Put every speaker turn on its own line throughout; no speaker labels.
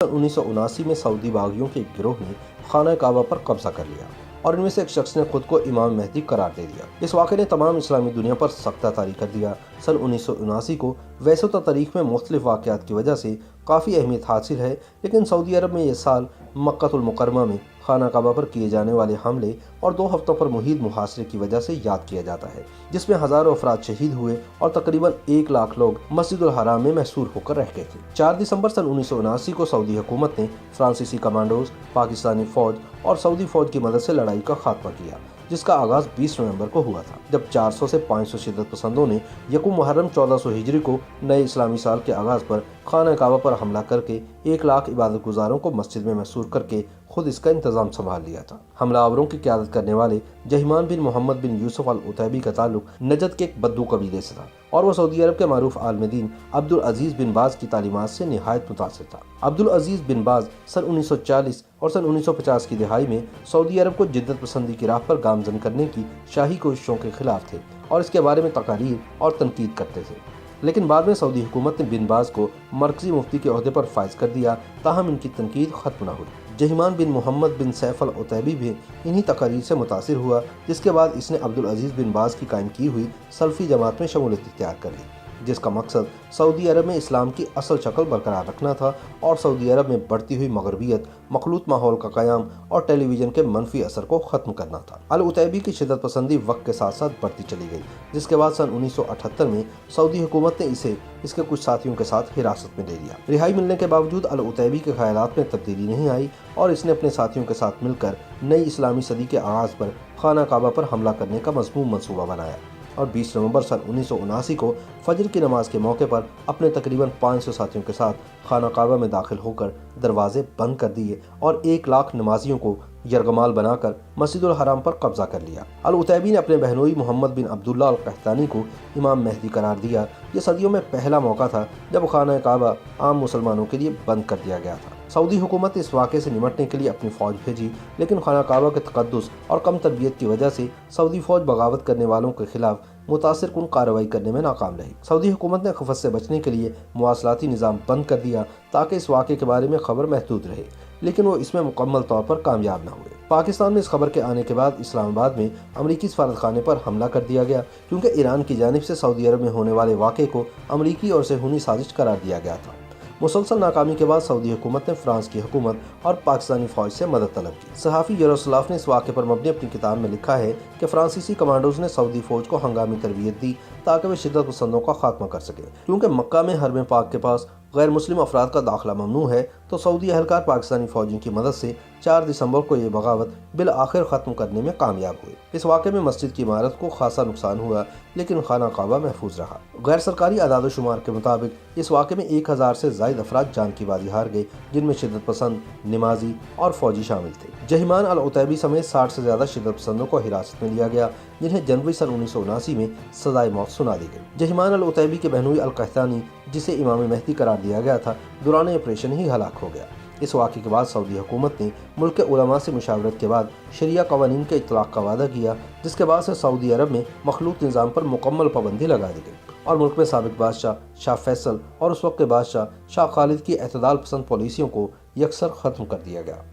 1979 में सऊदी बागियों के एक गिरोह ने खाना काबा पर कब्जा कर लिया और इनमें से एक शख्स ने खुद को इमाम मेहदी करार दे दिया। इस वाक़े ने तमाम इस्लामी दुनिया पर सख्त तारीख कर दिया। सन 1979 को वैसे तो तारीख में मुख्तलिफ वाक़यात की वजह से काफ़ी अहमियत हासिल है, लेकिन सऊदी अरब में यह साल मक्कातुल मुकर्रमा में खाना काबा पर किए जाने वाले हमले और 2 हफ्तों पर मुहीद मुहासरे की वजह से याद किया जाता है, जिसमें हज़ारों अफराद शहीद हुए और तकरीबन 1 लाख लोग मस्जिदुल हराम में महसूर होकर रह गए थे। 4 दिसंबर सन 1979 को सऊदी हुकूमत ने फ्रांसीसी कमांडोज, पाकिस्तानी फौज और सऊदी फौज की मदद से लड़ाई का खात्मा किया, जिसका आगाज 20 नवंबर को हुआ था, जब 400 से 500 शिद्दत पसंदों ने यकुम मुहर्रम 1400 हिजरी को नए इस्लामी साल के आगाज पर खाना काबा पर हमला करके 1 लाख इबादत गुजारों को मस्जिद में महसूर करके खुद इसका इंतजाम संभाल लिया था। हमलावरों की क़यादत करने वाले जहिमान बिन मोहम्मद बिन यूसुफ अल उतैबी का ताल्लुक नजद के एक बद्दू कबीले से था और वह सऊदी अरब के मारूफ आलिम दीन अब्दुल अजीज बिन बाज की तालीमात से निहायत मुतासिर था। अब्दुल अजीज बिन बाज सन 1940 और सन 1950 की दिहाई में सऊदी अरब को जिद्दत पसंदी की राह पर गामजन करने की शाही कोशिशों के खिलाफ थे और इसके बारे में तकारीर और तनकीद करते थे, लेकिन बाद में सऊदी हुकूमत ने बिन बाज को मरकजी मुफ्ती के ओहदे पर फाइज कर दिया, ताहम इनकी तनकीद खत्म न हुई। जहिमान बिन मोहम्मद बिन सैफ अल उतैबी भी इन्हीं तकारीर से मुतासिर हुआ, जिसके बाद इसने अब्दुल अजीज बिन बाज की कायम की हुई सल्फी जमात में शमूलियत इख्तियार कर ली, जिसका मकसद सऊदी अरब में इस्लाम की असल शक्ल बरकरार रखना था और सऊदी अरब में बढ़ती हुई मगरबियत, मखलूत माहौल का क़याम और टेलीविज़न के मनफी असर को ख़त्म करना था। अल उतैबी की शिद्दत पसंदी वक्त के साथ साथ बढ़ती चली गई, जिसके बाद सन 1978 में सऊदी हुकूमत ने इसे इसके कुछ साथियों के साथ हिरासत में ले लिया। रिहाई मिलने के बावजूद अल उतैबी के ख़यालात में तब्दीली नहीं आई और इसने अपने साथियों के साथ मिलकर नई इस्लामी सदी के आगाज़ पर खाना काबा पर हमला करने का मज़मूम मंसूबा बनाया और 20 नवंबर सन 1979 को फजर की नमाज के मौके पर अपने तकरीबन 500 साथियों के साथ खाना काबा में दाखिल होकर दरवाजे बंद कर दिए और 1 लाख नमाजियों को यरगमाल बनाकर मस्जिदुल हराम पर कब्जा कर लिया। अल उतैबी ने अपने बहनोई मोहम्मद बिन अब्दुल्ला अल कहतानी को इमाम मेहदी करार दिया। ये सदियों में पहला मौका था जब खाना काबा आम मुसलमानों के लिए बंद कर दिया गया था। सऊदी हुकूमत ने इस वाक़े से निमटने के लिए अपनी फ़ौज भेजी, लेकिन खाना काबा के तकद्दुस और कम तरबियत की वजह से सऊदी फ़ौज बगावत करने वालों के खिलाफ मुतासिर कुन कार्रवाई करने में नाकाम रही। सऊदी हुकूमत ने खफत से बचने के लिए मुवासलाती निज़ाम बंद कर दिया ताकि इस वाक़े के बारे में खबर महदूद रहे, लेकिन वो इसमें मुकम्मल तौर पर कामयाब न हुए। पाकिस्तान में इस खबर के आने के बाद इस्लामाबाद में अमरीकी सफारतखाने पर हमला कर दिया गया, क्योंकि ईरान की जानिब से सऊदी अरब में होने वाले वाक़े को अमरीकी और सेहूनी साजिश करार दिया गया था। मुसलसल नाकामी के बाद सऊदी हुकूमत ने फ्रांस की हुकूमत और पाकिस्तानी फ़ौज से मदद तलब की। सहाफ़ी यरोस्लाफ ने इस वाक़े पर मबनी अपनी किताब में लिखा है कि फ्रांसीसी कमांडोज ने सऊदी फ़ौज को हंगामी तरबियत दी ताकि वे शिद्दत पसंदों का खात्मा कर सके। क्योंकि मक्का में हरम पाक के पास गैर मुस्लिम अफराद का दाखिला ममनू है, तो सऊदी अहलकार पाकिस्तानी फ़ौजियों की मदद से 4 दिसंबर को ये बगावत बिल आखिर ख़त्म करने में कामयाब हुए। इस वाक़े में मस्जिद की इमारत को खासा नुकसान हुआ, लेकिन खाना काबा महफूज रहा। गैर सरकारी आदाद शुमार के मुताबिक इस वाक़े में 1000 से ज़ायद अफराद जान की बाजी हार गए, जिनमें शिद्दत पसंद, नमाजी और फ़ौजी शामिल थे। जहिमान अल उतैबी समेत 60 से ज़्यादा शिद्दत पसंदों को हिरासत में लिया गया, जिन्हें जनवरी सन 1979 में सजाए मौत सुना दी गई। जहिमान अल उतैबी के बहनोई अल कहतानी, जिसे इमाम मेहदी करार दिया गया था, दौरान ऑपरेशन ही हलाक हो गया। इस वाक़े के बाद सऊदी हुकूमत ने मुल्क के उलमा से मुशावरत के बाद शरिया कवानीन के इतलाक़ का वादा किया, जिसके बाद से सऊदी अरब में मखलूत निज़ाम पर मुकम्मल पाबंदी लगा दी गई और मुल्क में साबिक़ बादशाह शाह फैसल और उस वक्त के बादशाह शाह खालिद की एतदाल पसंद पॉलिसियों को यकसर ख़त्म कर दिया गया।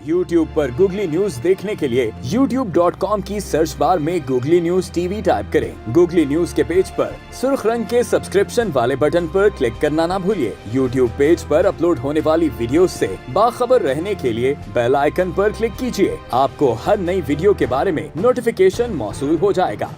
YouTube पर गूगली न्यूज देखने के लिए youtube.com की सर्च बार में गूगली न्यूज टीवी टाइप करें। गूगली न्यूज के पेज पर सुर्ख रंग के सब्सक्रिप्शन वाले बटन पर क्लिक करना ना भूलिए। YouTube पेज पर अपलोड होने वाली वीडियोस से बाखबर रहने के लिए बेल आइकन पर क्लिक कीजिए। आपको हर नई वीडियो के बारे में नोटिफिकेशन मौसूल हो जाएगा।